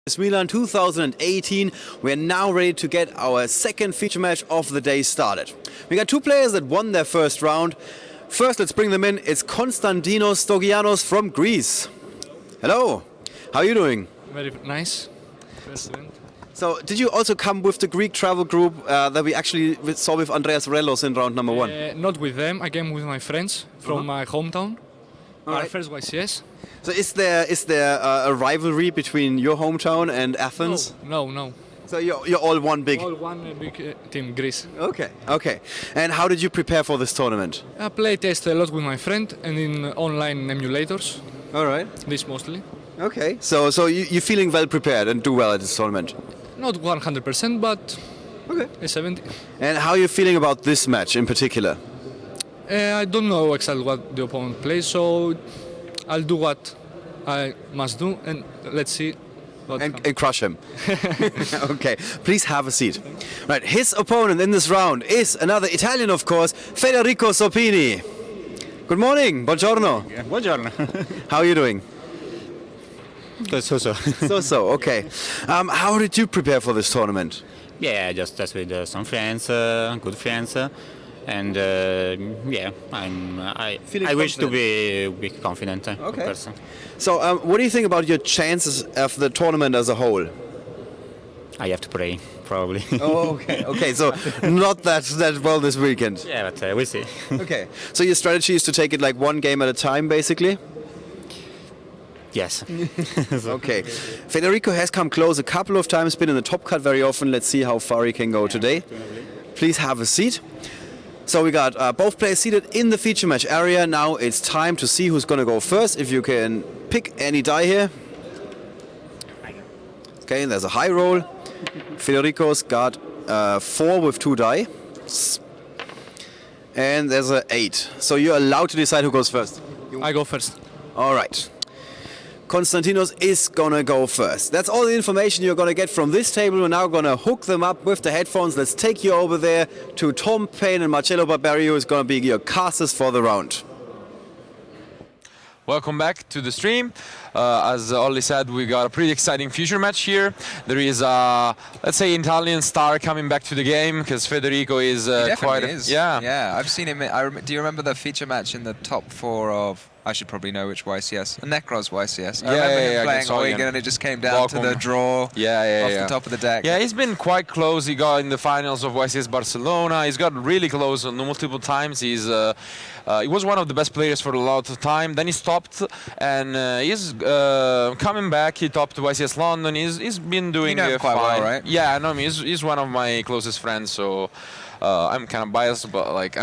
It's Milan 2018. We're now ready to get our second feature match of the day started. We got two players that won their first round. First, let's bring them in. It's Konstantinos Stogiannos from Greece. Hello, how are you doing? Very nice. First event. So, did you also come with the Greek travel group that we actually saw with Andreas Rellos in round number one? Not with them, I came with my friends from my hometown. Our first YCS. So is there a rivalry between your hometown and Athens? No. So you're all one big... All one big team, Greece. Okay. And how did you prepare for this tournament? I play test a lot with my friend and in online emulators. All right. This mostly. Okay. So you're feeling well prepared and do well at this tournament? Not 100%, but a 70. And how are you feeling about this match in particular? I don't know exactly what the opponent plays, so I'll do what I must do and let's see. And crush him. Okay, please have a seat. Right, his opponent in this round is another Italian, of course, Federico Zoppini. Good morning, buongiorno. Yeah, buongiorno. How are you doing? So. So, okay. How did you prepare for this tournament? Yeah, just with some friends, good friends. And I wish to be confident person. So what do you think about your chances of the tournament as a whole? I have to pray, probably. Oh, okay. So not that well this weekend. Yeah, but we'll see. Okay. So your strategy is to take it like one game at a time, basically? Yes. Okay. Federico has come close a couple of times, been in the top cut very often. Let's see how far he can go today. Please have a seat. So we got both players seated in the feature match area. Now it's time to see who's going to go first. If you can pick any die here. Okay, there's a high roll. Federico's got 4 with 2 die. And there's a 8. So you're allowed to decide who goes first. I go first. All right. Konstantinos is gonna go first. That's all the information you're gonna get from this table. We're now gonna hook them up with the headphones. Let's take you over there to Tom Payne and Marcello Barberio, who's gonna be your casters for the round. Welcome back to the stream. As Olli said, we got a pretty exciting future match here. There is a, let's say, Italian star coming back to the game because Federico is quite. Yeah, I've seen him. Do you remember the feature match in the top 4 of? I should probably know which YCS. Necros YCS. I remember him playing Eugen and it just came down to the draw off the top of the deck. Yeah, he's been quite close. He got in the finals of YCS Barcelona. He's got really close multiple times. He was one of the best players for a lot of time. Then he stopped and he's coming back. He topped YCS London. He's been doing him quite fine. well, right? Yeah, I know him. He's one of my closest friends, so I'm kind of biased, but like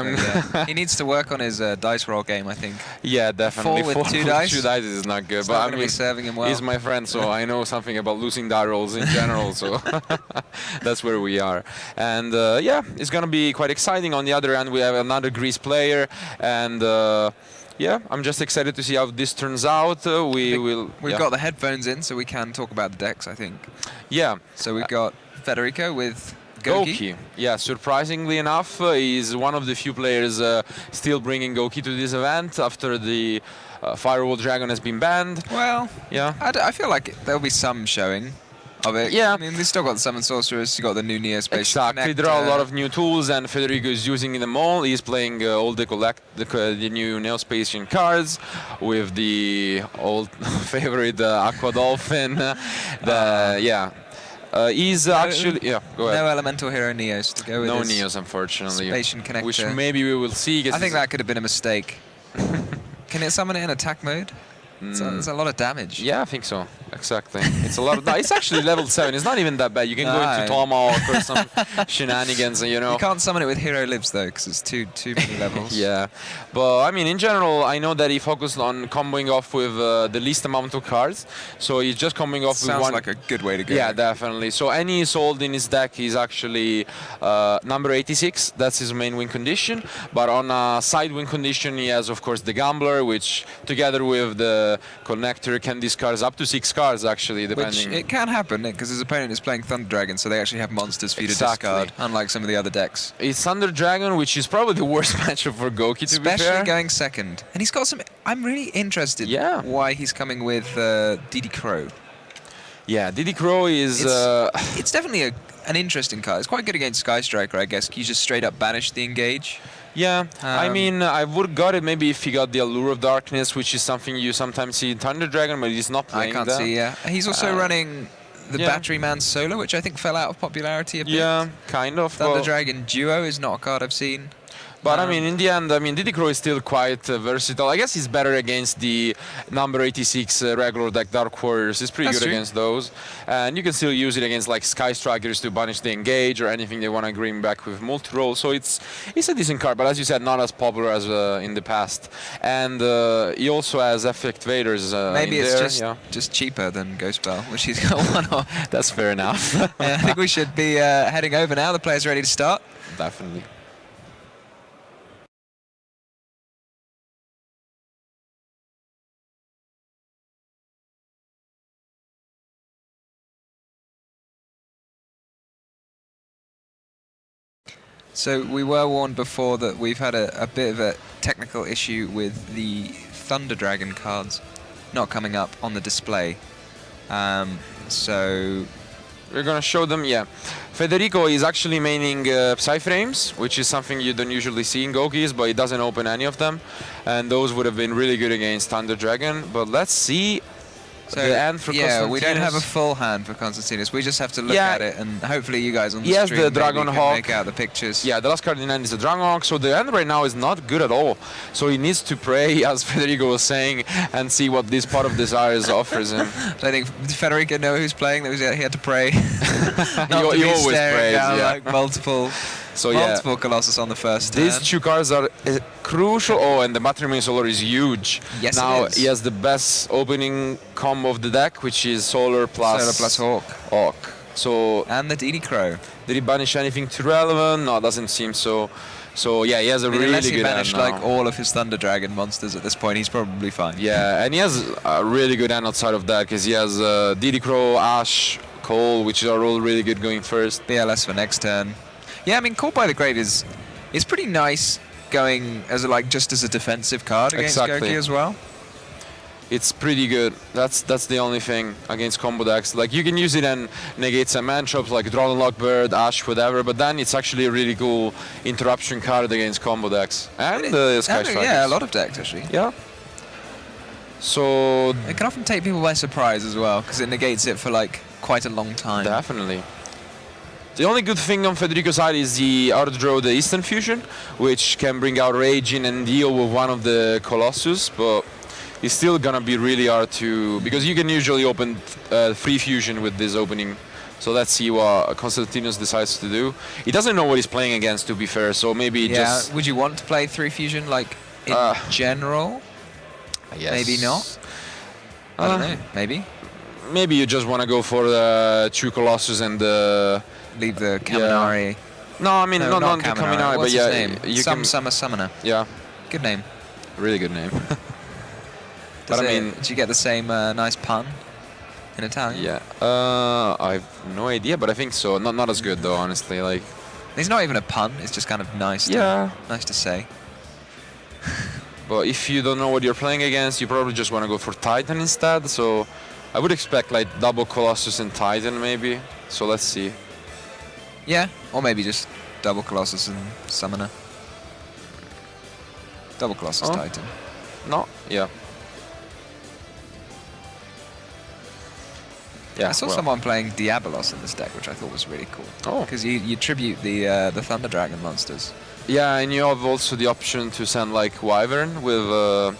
he needs to work on his dice roll game, I think. Yeah, definitely. 4 with 2 dice. 2 dice is not good, It's but not I gonna mean, be serving him well. He's my friend, so I know something about losing die rolls in general. So that's where we are. And yeah, it's gonna be quite exciting. On the other end, we have another Greece player, and yeah, I'm just excited to see how this turns out. We've got the headphones in, so we can talk about the decks, I think. Yeah. So we've got Federico with Gouki. Yeah, surprisingly enough, he's one of the few players still bringing Gouki to this event after the Firewall Dragon has been banned. Well, yeah, I feel like there'll be some showing of it. Yeah. I mean, we've still got the Summon Sorceress, you've got the new Neo Space. Exactly, there are a lot of new tools and Federico is using them all. He's playing all the new Neo Spacian cards with the old favorite Aqua Dolphin. He's actually... Yeah, go ahead. No Elemental Hero Neos to go with No Neos, unfortunately. Spacian Connector. Which maybe we will see. I think that could have been a mistake. Can it summon it in attack mode? It's a lot of damage. Yeah, I think so. Exactly. It's a lot of... It's actually level 7. It's not even that bad. You can go into Tomahawk or some shenanigans, you know. You can't summon it with Hero Lives, though, because it's too many levels. Yeah. But, I mean, in general, I know that he focused on comboing off with the least amount of cards. So he's just comboing off with one... Sounds like a good way to go. Yeah, definitely. So any sold in his deck is actually number 86. That's his main win condition. But on a side win condition, he has, of course, the Gambler, which, together with the Connector, can discard up to 6 cards, actually, depending. Which it can happen, because his opponent is playing Thunder Dragon, so they actually have monsters for you to discard, unlike some of the other decks. It's Thunder Dragon, which is probably the worst matchup for Gouki, to be fair. Especially going second. And he's got some... I'm really interested why he's coming with DD Crow. Yeah, Didi Crow is... It's definitely an interesting card. It's quite good against Sky Striker, I guess. You just straight up banish the engage. Yeah, I mean, I would got it maybe if he got the Allure of Darkness, which is something you sometimes see in Thunder Dragon, but he's not playing that. I can't see, yeah. He's also running the Battery Man Solo, which I think fell out of popularity a bit. Yeah, kind of. Thunder Dragon Duo is not a card I've seen. But I mean, in the end, Didi Crow is still quite versatile. I guess he's better against the number 86 regular deck Dark Warriors. He's pretty good against those. And you can still use it against like Sky Strikers to banish the engage or anything they want to green back with multi-roll. So it's a decent card, but as you said, not as popular as in the past. And he also has Effect Vaders. Maybe it's just cheaper than Ghost Bell, which he's got one of. That's fair enough. I think we should be heading over now. The players ready to start. Definitely. So we were warned before that we've had a bit of a technical issue with the Thunder Dragon cards not coming up on the display. So we're going to show them, Federico is actually maining Psy-Frames, which is something you don't usually see in Goukis, but he doesn't open any of them. And those would have been really good against Thunder Dragon. But let's see the hand for Konstantinos. We don't have a full hand for Konstantinos. We just have to look at it, and hopefully you guys on the stream the Dragon Hawk. Make out the pictures. Yeah, the last card in the hand is the Dragon Hawk, so the hand right now is not good at all. So he needs to pray, as Federico was saying, and see what this Pot of Desires offers him. I think Federico know who's playing. He had to pray. he always prays, like multiple Colossus on the first These turn. two cards are crucial. Oh, and the Battery Solar is huge. Yes, now it is. He has the best opening combo of the deck, which is Solar plus Hawk. So and the Didi Crow. Did he banish anything too relevant? No, it doesn't seem so. So yeah, he has a really unless he good banished hand now. like all of his Thunder Dragon monsters at this point, he's probably fine. Yeah, and he has a really good hand outside of that because he has Didi Crow, Ash, Cole, which are all really good going first. BLS for next turn. Yeah, I mean, Caught by the Grave is pretty nice going as just as a defensive card against Gouki as well. It's pretty good. That's the only thing against combo decks. Like you can use it and negate some matchups like Drawn Lockbird, Ash, whatever. But then it's actually a really cool interruption card against combo decks and Sky Strikers. Yeah, a lot of decks actually. Yeah. So it can often take people by surprise as well because it negates it for quite a long time. Definitely. The only good thing on Federico's side is the out-draw the Eastern Fusion, which can bring out Raging and deal with one of the Colossus, but it's still gonna be really hard to, because you can usually open free fusion with this opening. So let's see what Konstantinos decides to do. He doesn't know what he's playing against, to be fair, so maybe just... Would you want to play 3 fusion, in general? Yes. Maybe not? I don't know, maybe? Maybe you just want to go for the 2 Colossus and the... Leave the Kaminari. No, I mean, not the Kaminari, What's but his name? Summer Summoner. Yeah. Good name. Really good name. But I mean... Did you get the same nice pun in Italian? Yeah. I have no idea, but I think so. Not as good, though, honestly. It's not even a pun. It's just kind of nice. Nice to say. But if you don't know what you're playing against, you probably just want to go for Titan instead. So I would expect double Colossus and Titan maybe. So let's see. Yeah, or maybe just double Colossus and Summoner. Double Colossus Titan. No, yeah. Yeah, I saw someone playing Diabolos in this deck, which I thought was really cool. Oh. Because you tribute the Thunder Dragon monsters. Yeah, and you have also the option to send Wyvern with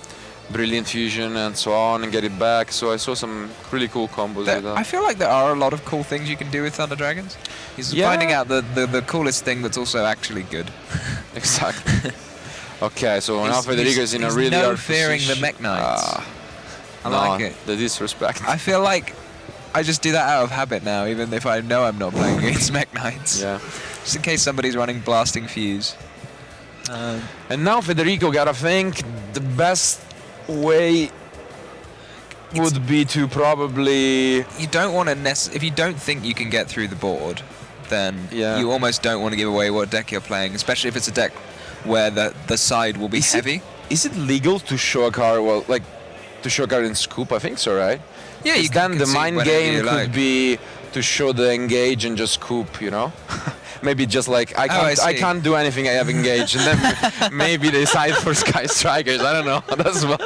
Brilliant Fusion and so on and get it back. So I saw some really cool combos with that. I feel like there are a lot of cool things you can do with Thunder Dragons. He's finding out the coolest thing that's also actually good. Exactly. Okay, so now Federico is in a really hard fearing position. the Mech Knights. I like it. The disrespect. I feel like I just do that out of habit now, even if I know I'm not playing against Mech Knights. Yeah. Just in case somebody's running Blasting Fuse. And now Federico gotta think the best way would be to probably... You don't want to if you don't think you can get through the board, then you almost don't want to give away what deck you're playing, especially if it's a deck where the side will be heavy. Is it legal to show a card, to show a card in Scoop? I think so, right? Yeah, you then the mind game could like. be to show the engage and just scoop, you know? Maybe just like I can't do anything, I have engaged, and then maybe they side for Sky Strikers. I don't know. That's what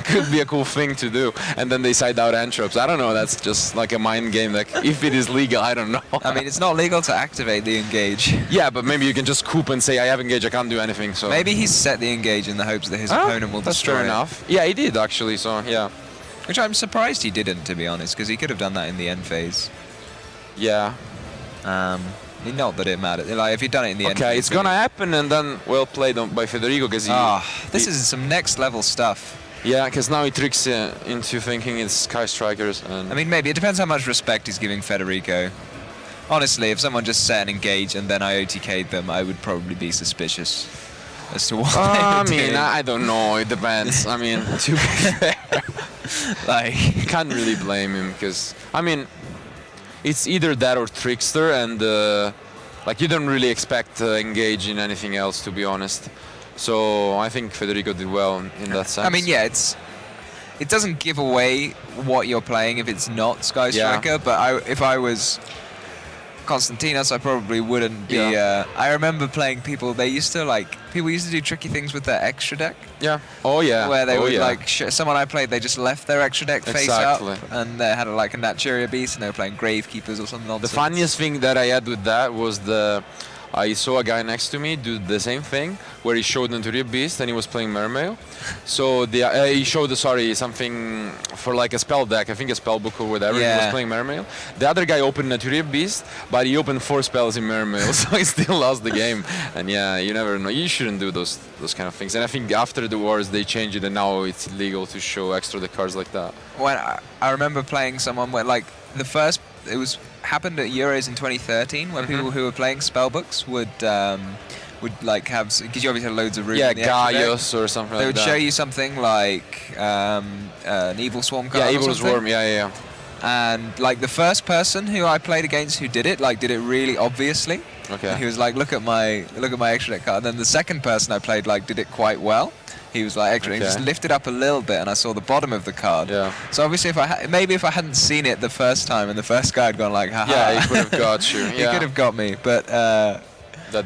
could be a cool thing to do, and then they side out Entrops. I don't know. That's just like a mind game. Like if it is legal, I don't know. I mean, it's not legal to activate the engage. Yeah, but maybe you can just scoop and say I have engaged, I can't do anything. So maybe he's set the engage in the hopes that his opponent will that's destroy fair it. enough. Yeah, he did actually. So yeah. Which I'm surprised he didn't, to be honest, because he could have done that in the end phase. Yeah. Not that it mattered. Like if he'd done it in the end. Okay, it's gonna happen, and then well played by Federico because this is some next level stuff. Yeah, because now he tricks into thinking it's Sky Strikers. And I mean, maybe it depends how much respect he's giving Federico. Honestly, if someone just set an engage and then IOTK'd them, I would probably be suspicious as to what they I were mean, doing. I don't know. It depends. I mean, to be fair, Like, can't really blame him because I mean, it's either that or trickster, and like you don't really expect to engage in anything else, to be honest. So I think Federico did well in that sense. I mean, yeah, it doesn't give away what you're playing if it's not Sky Striker, but if I was Konstantinos, I probably wouldn't be. I remember playing people. People used to do tricky things with their extra deck. Yeah. Oh yeah. Where they would like someone I played, they just left their extra deck face up, Exactly. and they had like a Naturia Beast, and they were playing Gravekeepers or something. The funniest thing that I had with that was I saw a guy next to me do the same thing, where he showed Naturia Beast and he was playing Mermail. So he showed something for like a spell deck, I think a spell book or whatever. Yeah. He was playing Mermail. The other guy opened Naturia Beast, but he opened 4 spells in Mermail, so he still lost the game. And yeah, you never know. You shouldn't do those kind of things. And I think after the wars they changed it, and now it's illegal to show extra the cards like that. When I remember playing someone where like it happened at Euros in 2013 when people who were playing spellbooks would like have, because you obviously had loads of room. Yeah, in the extra deck. Gaius or something They like would that. show you something like an Evil Swarm card. Yeah, or Evil something. Swarm. Yeah. And like the first person who I played against who did it really obviously. Okay. And he was like, look at my extra deck card. And then the second person I played like did it quite well. He was like extra. He just lifted up a little bit, and I saw the bottom of the card. Yeah. So obviously, if I hadn't seen it the first time, and the first guy had gone like, haha. Yeah, he could have got you. He could have got me, but that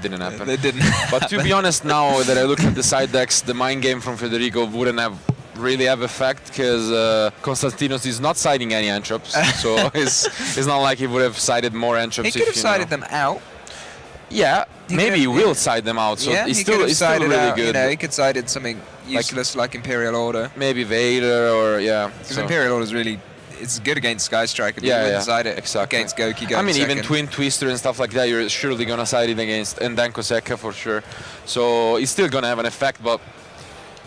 didn't happen. It didn't. But to be honest, now that I look at the side decks, the mind game from Federico wouldn't really have effect, because Konstantinos is not siding any Entrops, so it's not like he would have sided more Entrops. He could have sided them out. Yeah, maybe he will side them out. So he still could have really out, good. You know, he could sided something useless like Imperial Order. Maybe Vader or Because Imperial Order is it's good against Sky Striker, but you wouldn't side it against Gouki. I mean, even Twin Twister and stuff like that, you're surely gonna side it against, and then Koseka for sure. So it's still gonna have an effect, but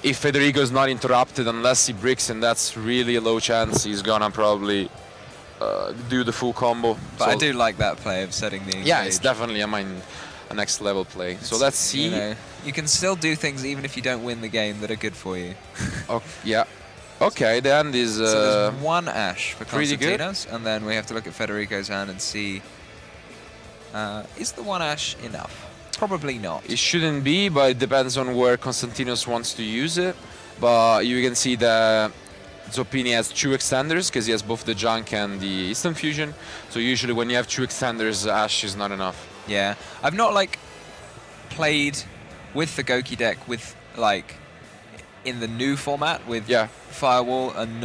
if Federico is not interrupted, unless he bricks, and that's really a low chance, he's gonna probably do the full combo. But I do like that play of setting the engage. Yeah, it's definitely a next level play. So let's see. You can still do things even if you don't win the game that are good for you. Yeah. Okay, the hand is so there's 1 Ash for pretty good. Konstantinos, and then we have to look at Federico's hand and see, is the 1 Ash enough? Probably not. It shouldn't be, but it depends on where Konstantinos wants to use it. But you can see that Zoppini has 2 extenders, because he has both the Junk and the Instant Fusion. So usually when you have 2 extenders, Ash is not enough. Yeah, I've not like played with the Gouki deck with like in the new format with Firewall and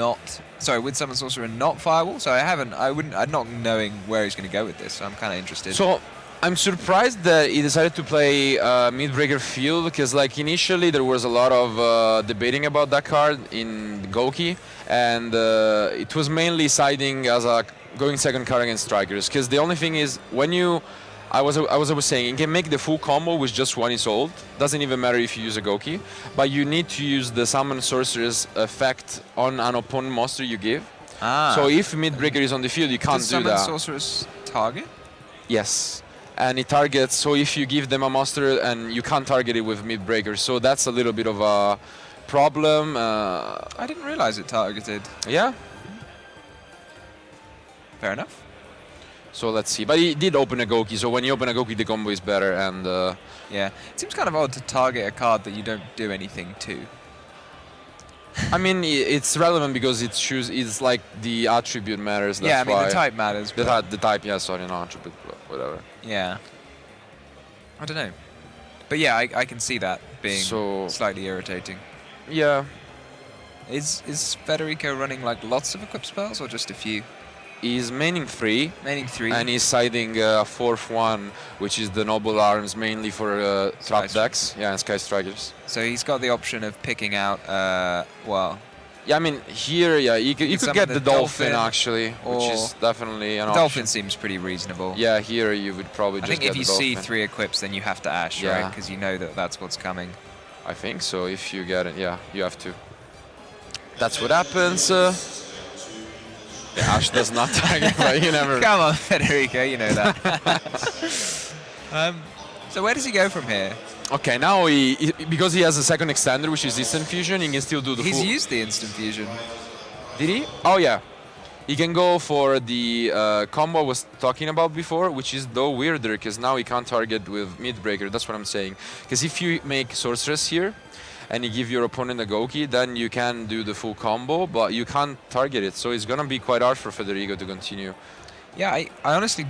with Summon Sorcerer and not Firewall. So I'm not knowing where he's going to go with this. So I'm kind of interested. So I'm surprised that he decided to play Midbreaker Field, because like initially there was a lot of debating about that card in Gouki, and it was mainly siding as a going second card against Strikers, because the only thing is when you I was saying, you can make the full combo with just 1 Isolde. Doesn't even matter if you use a Gouki, but you need to use the Summon Sorcerer's effect on an opponent monster you give. So if Midbreaker is on the field, you can't do that. Summon Sorcerer's target? Yes. And it targets, so if you give them a monster and you can't target it with Midbreaker, so that's a little bit of a problem. I didn't realize it targeted. Yeah. Fair enough. So let's see. But he did open a Gouki, so when you open a Gouki, the combo is better. And yeah, it seems kind of odd to target a card that you don't do anything to. I mean, it's relevant because it's like the attribute matters. That's yeah, I mean, why. the type matters. The type, yeah, sorry, not attribute, but whatever. Yeah. I don't know. But yeah, I can see that being slightly irritating. Yeah. Is Federico running like lots of equip spells or just a few? He's maining 3. Maining 3. And he's siding a 4th one, which is the Noble Arms, mainly for trap decks. Yeah, and Sky Strikers. So he's got the option of picking out, well... Yeah, I mean, here, yeah, you could get the Dolphin, actually, which is definitely an option. Dolphin seems pretty reasonable. Yeah, here you would probably just get the I think if you Dolphin. see 3 equips, then you have to Ash, right? Because you know that that's what's coming. I think so. If you get it, yeah, you have to. That's what happens. Ash does not target, but you never... Come on, Federico, you know that. So where does he go from here? Okay, now because he has a second extender, which is Instant Fusion, he can still do the full... He's used the Instant Fusion. Did he? Oh, yeah. He can go for the combo I was talking about before, which is though weirder, because now he can't target with Midbreaker. That's what I'm saying. Because if you make Sorceress here, and you give your opponent a Gouki, then you can do the full combo, but you can't target it. So it's going to be quite hard for Federico to continue. Yeah, I honestly...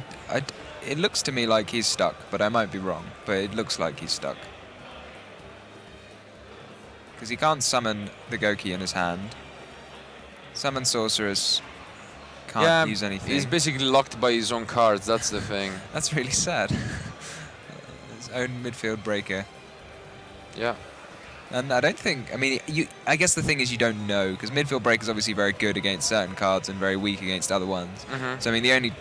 it looks to me like he's stuck, but I might be wrong. But it looks like he's stuck. Because he can't summon the Gouki in his hand. Summon Sorceress. Can't use anything. He's basically locked by his own cards, that's the thing. That's really sad. His own midfield breaker. Yeah. And I don't think... I mean, I guess the thing is you don't know, because midfield breaker is obviously very good against certain cards and very weak against other ones. So, I mean, the only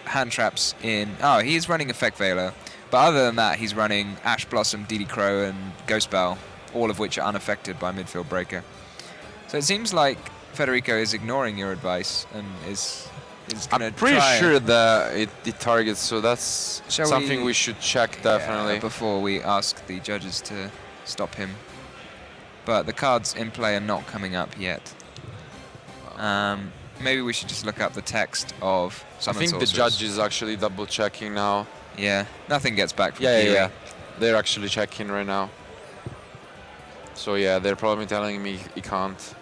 hand traps in... Oh, he is running Effect Veiler. But other than that, he's running Ash Blossom, DD Crow, and Ghost Bell, all of which are unaffected by midfield breaker. So it seems like Federico is ignoring your advice and is going to I'm pretty sure that it targets, so that's something we should check, definitely. Before we ask the judges to stop him. But the cards in play are not coming up yet. Maybe we should just look up the text of Summon Sorceress. I think the judge is actually double checking now. Yeah, nothing gets back from yeah. They're actually checking right now. So yeah, they're probably telling me he can't.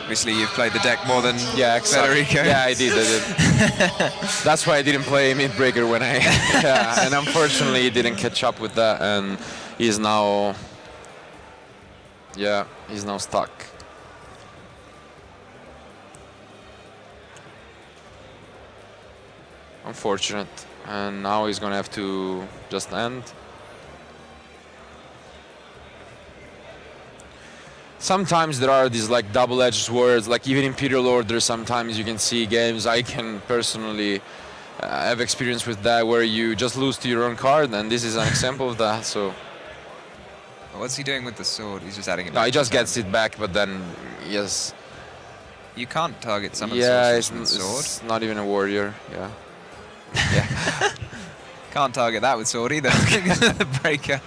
Obviously, you've played the deck more than Federico. Yeah, I did. That's why I didn't play Midbreaker when I... and unfortunately, he didn't catch up with that, and he's now... Yeah, he's now stuck. Unfortunate. And now he's gonna have to just end. Sometimes there are these like double-edged swords, like even Imperial Order, sometimes you can see games. I can personally have experience with that where you just lose to your own card, and this is an example of that, so... What's he doing with the sword? He's just adding it back. No, he just gets it back, but then, yes. You can't target Summon Sorceress with sword. It's not even a warrior, yeah. Can't target that with sword either. The breaker.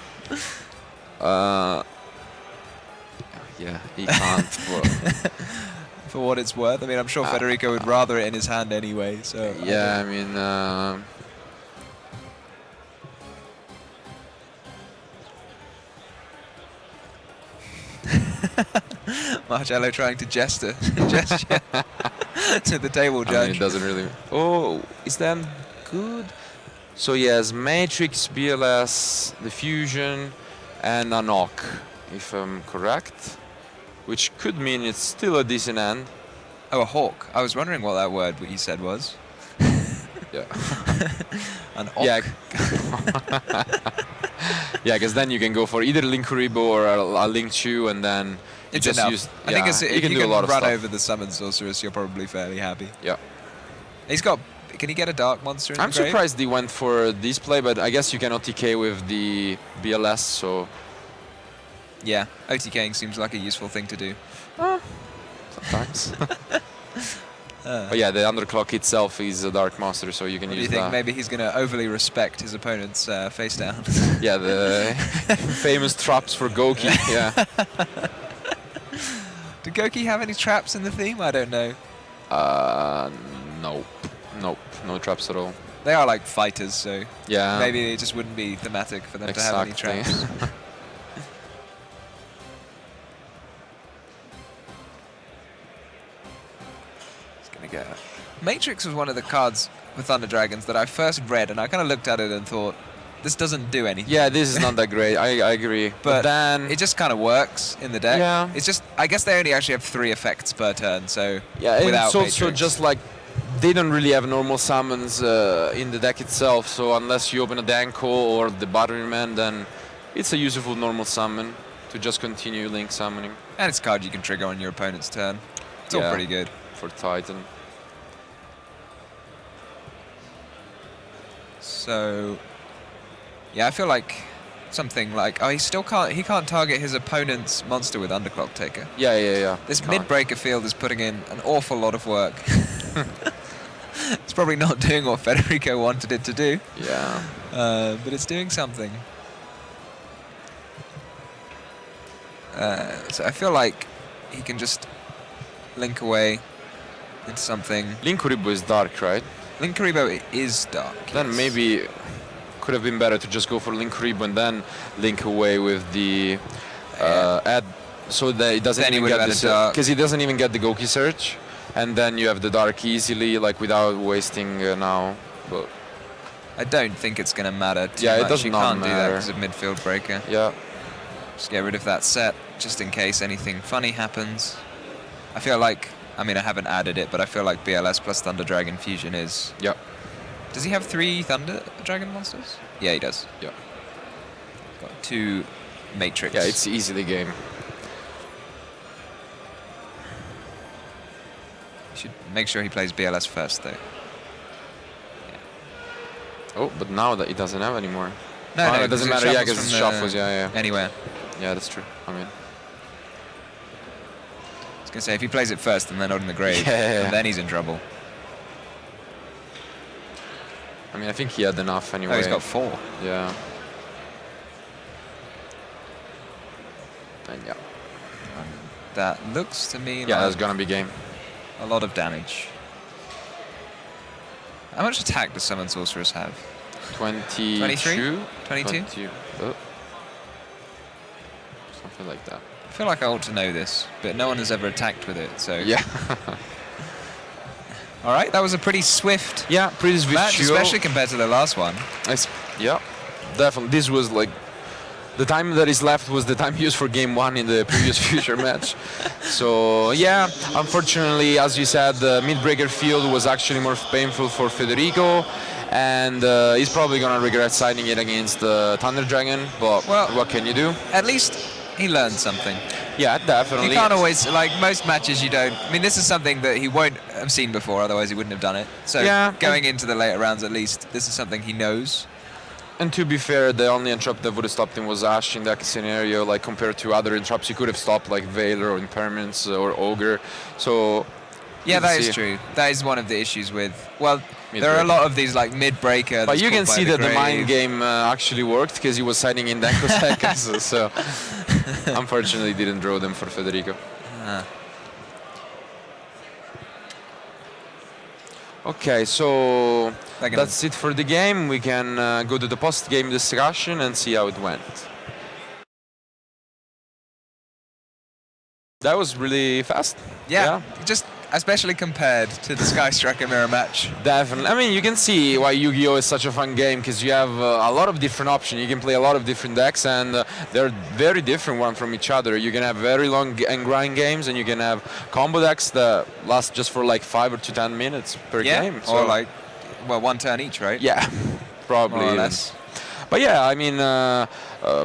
Yeah, he can't. For what it's worth. I mean, I'm sure Federico would rather it in his hand anyway, so... Yeah, I mean... Marcello trying to gesture to the table judge. I mean, it doesn't really... Oh, is that good? So he has Matrix, BLS, the Fusion, and a knock, if I'm correct. Which could mean it's still a decent hand. Oh, a hawk. I was wondering what that word what you said was. Yeah. An hawk. Yeah. Yeah, because then you can go for either Link Kuribo or a Link Chu, and then it's just enough. use... I think if you can do a lot of run stuff. over the Summon Sorceress, you're probably fairly happy. Yeah. He's got... Can he get a Dark Monster in I'm the grave? surprised he went for this play, but I guess you can OTK with the BLS, so... Yeah, OTKing seems like a useful thing to do. Sometimes. But yeah, the Underclock itself is a Dark Monster, so you can use that. Do you think maybe he's going to overly respect his opponent's face down? Yeah, the famous traps for Gouki, yeah. Do Gouki have any traps in the theme? I don't know. Nope. Nope, no traps at all. They are like fighters, so yeah, maybe it just wouldn't be thematic for them to have any traps. Gonna get Matrix was one of the cards with Thunder Dragons that I first read, and I kind of looked at it and thought, this doesn't do anything. Yeah, this is not that great. I agree. But then it just kind of works in the deck. Yeah. It's just, I guess they only actually have 3 effects per turn, so yeah, without it's also Matrix. just like they don't really have normal summons in the deck itself. So unless you open a Danko or the Batteryman, then it's a useful normal summon to just continue link summoning. And it's a card you can trigger on your opponent's turn. It's all pretty good. For Titan. So, yeah, I feel like something like, oh, he can't target his opponent's monster with Underclock Taker. Yeah. This mid-breaker field is putting in an awful lot of work. It's probably not doing what Federico wanted it to do. Yeah. But it's doing something. So I feel like he can just link away into something. Linkuribo is dark, right? Linkuribo is dark. Then yes. maybe could have been better to just go for Linkuribo and then link away with the add, so that it doesn't even get this, because he doesn't even get the Gouki search, and then you have the dark easily, like without wasting now. But I don't think it's going to matter too yeah, much. It does you not can't matter. do that because of midfield breaker. Yeah. Just get rid of that set, just in case anything funny happens. I feel like, I mean, I haven't added it, but I feel like BLS plus Thunder Dragon Fusion is... Yeah. Does he have 3 Thunder Dragon monsters? Yeah, he does. Yeah. Got 2 Matrix. Yeah, it's easy the game. Should make sure he plays BLS first, though. Oh, but now that he doesn't have anymore. No, it doesn't matter. Yeah, because it shuffles. Yeah. Anywhere. Yeah, that's true. I mean, I was gonna say if he plays it first and then not in the grave, Yeah. then he's in trouble. I mean, I think he had enough anyway. Oh, he's got 4. Yeah. And yeah. That looks to me Yeah, like that's gonna be game. a lot of damage. How much attack does Summon Sorcerers have? 22? 22? 22. Oh. Something like that. I feel like I ought to know this, but no one has ever attacked with it, so... Yeah. All right, that was a pretty swift Yeah, pretty match, visual. especially compared to the last one. Yeah, definitely. This was like the time that is left was the time used for game 1 in the previous future match. So yeah, unfortunately, as you said, the mid-breaker field was actually more painful for Federico, and he's probably gonna regret signing it against Thunder Dragon. But Well, what can you do? At least he learned something. Yeah, definitely. You can't always, like most matches you don't, I mean this is something that he won't have seen before, otherwise he wouldn't have done it. So Yeah, going into the later rounds at least, this is something he knows. And to be fair, the only interrupt that would have stopped him was Ash in that scenario, like compared to other interrupts he could have stopped, like Veiler or Impermanence or Ogre. So Yeah, that is true. That is one of the issues with, well, there are a lot of these like mid-breaker. But you can see that the mind game actually worked because he was signing in Danko seconds, so unfortunately didn't draw them for Federico. Okay, so that's it for the game. We can go to the post-game discussion and see how it went. That was really fast. Yeah, just especially compared to the Sky Striker mirror match. Definitely. I mean, you can see why Yu-Gi-Oh! Is such a fun game because you have a lot of different options. You can play a lot of different decks, and they're very different one from each other. You can have very long and grind games, and you can have combo decks that last just for like 5 or 10 minutes per game. So, or like, well, 1 turn each, right? Yeah, probably. More or less. But yeah, I mean,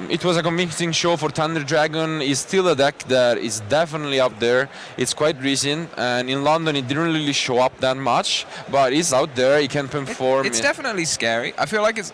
it was a convincing show for Thunder Dragon. It's still a deck that is definitely up there. It's quite recent, and in London it didn't really show up that much, but it's out there. It can perform. It's definitely scary. I feel like it's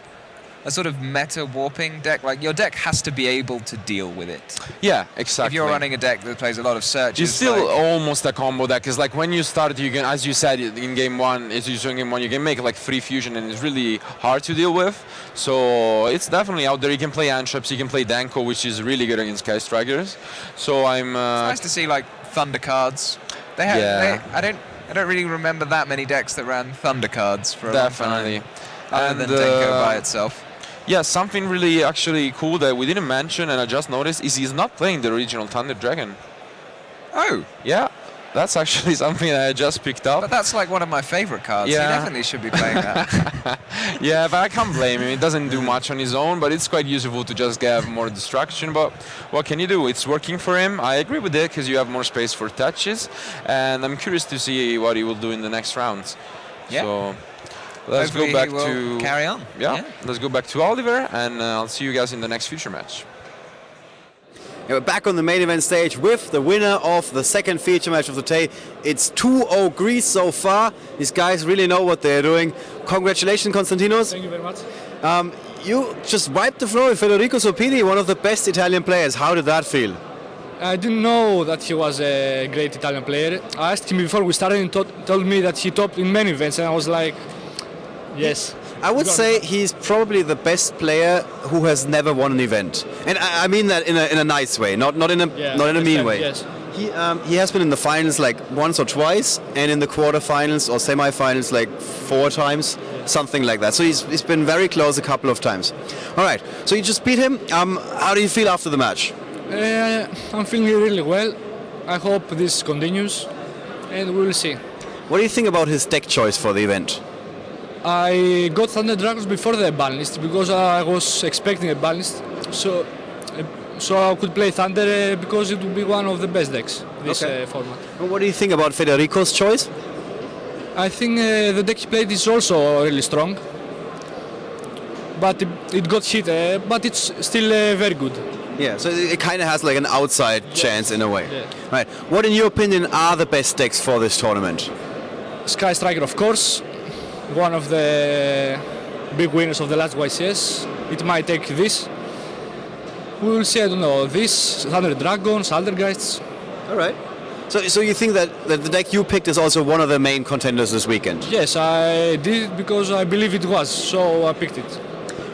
a sort of meta warping deck. Like your deck has to be able to deal with it. Yeah, exactly. If you're running a deck that plays a lot of searches, it's still almost a combo deck. It's like when you start, you can, as you said in game 1, you can make like 3 fusion, and it's really hard to deal with. So it's definitely out there. You can play Antraps, you can play Danko, which is really good against Sky Strikers. So I'm. It's nice to see like Thunder cards. They have. I don't really remember that many decks that ran Thunder cards for a long time. Other than Danko by itself. Yeah, something really actually cool that we didn't mention and I just noticed is he's not playing the original Thunder Dragon. Oh. Yeah, That's actually something I just picked up. But that's like one of my favorite cards. Yeah. He definitely should be playing that. Yeah, but I can't blame him. He doesn't do much on his own, but it's quite useful to just get more destruction. But what can you do? It's working for him. I agree with it because you have more space for touches, and I'm curious to see what he will do in the next rounds. Yeah. So let's Hopefully go back he will to carry on. Yeah, let's go back to Oliver, and I'll see you guys in the next future match. Yeah, we're back on the main event stage with the winner of the second feature match of the day. It's 2-0 Greece so far. These guys really know what they're doing. Congratulations, Konstantinos. Thank you very much. You just wiped the floor with Federico Zoppini, one of the best Italian players. How did that feel? I didn't know that he was a great Italian player. I asked him before we started and told me that he topped in many events, and I was like, yes. I would say he's probably the best player who has never won an event, and I mean that in a nice way, not in a mean way. Yes. He has been in the finals like once or twice, and in the quarterfinals or semi-finals like 4 times, something like that. So he's been very close a couple of times. All right, so you just beat him. How do you feel after the match? I'm feeling really well. I hope this continues, and we will see. What do you think about his deck choice for the event? I got Thunder Dragons before the balanced because I was expecting a balanced, so I could play Thunder because it would be one of the best decks this format. And what do you think about Federico's choice? I think the deck he played is also really strong, but it got hit, but it's still very good. Yeah, so it kind of has like an outside chance in a way. Yeah. Right. What, in your opinion, are the best decks for this tournament? Sky Striker, of course, one of the big winners of the last YCS. It might take this. We will see, I don't know, this, Thunder Dragons, Aldergeists. All right. So you think that the deck you picked is also one of the main contenders this weekend? Yes, I did it because I believe it was, so I picked it.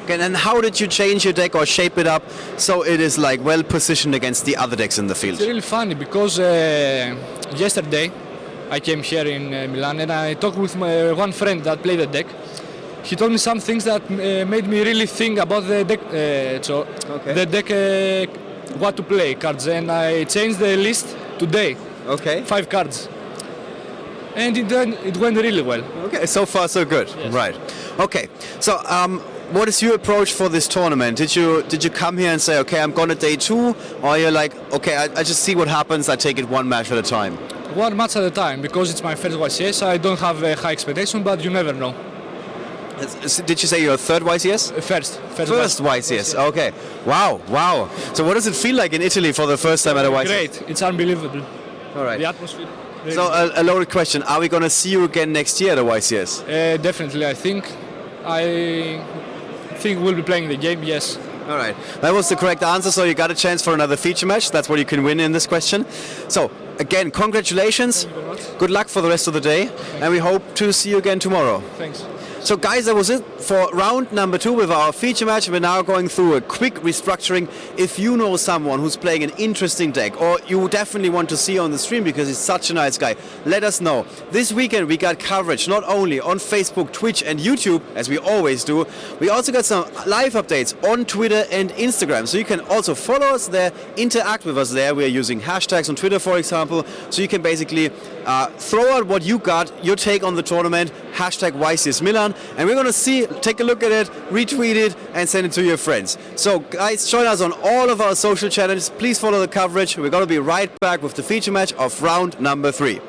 Okay, and how did you change your deck or shape it up so it is like well positioned against the other decks in the field? It's really funny because yesterday I came here in Milan and I talked with my one friend that played the deck. He told me some things that made me really think about the deck, the deck, what to play cards, and I changed the list today. Okay. 5 cards, and it went really well. Okay, so far so good. Yes. Right. Okay. So what is your approach for this tournament? Did you come here and say, okay, I'm going to day 2, or you're like, okay, I just see what happens. I take it one match at a time. One match at a time, because it's my first YCS. I don't have a high expectation, but you never know. Did you say you're third YCS? First YCS. Okay. Wow. So what does it feel like in Italy for the first time at a YCS? Great. It's unbelievable. All right. The atmosphere. So a loaded question: are we going to see you again next year at a YCS? Definitely. I think we'll be playing the game. Yes. All right. That was the correct answer. So you got a chance for another feature match. That's what you can win in this question. So again, congratulations. Thank you very much. Good luck for the rest of the day, and we hope to see you again tomorrow. Thanks. So guys, that was it for round number 2 with our feature match. We're now going through a quick restructuring. If you know someone who's playing an interesting deck, or you definitely want to see on the stream because he's such a nice guy, let us know. This weekend we got coverage not only on Facebook, Twitch and YouTube, as we always do, we also got some live updates on Twitter and Instagram. So you can also follow us there, interact with us there. We are using hashtags on Twitter, for example, so you can basically throw out what you got, your take on the tournament, hashtag YCS Milan, and we're going to take a look at it, retweet it, and send it to your friends. So guys, join us on all of our social channels. Please follow the coverage. We're going to be right back with the feature match of round number 3.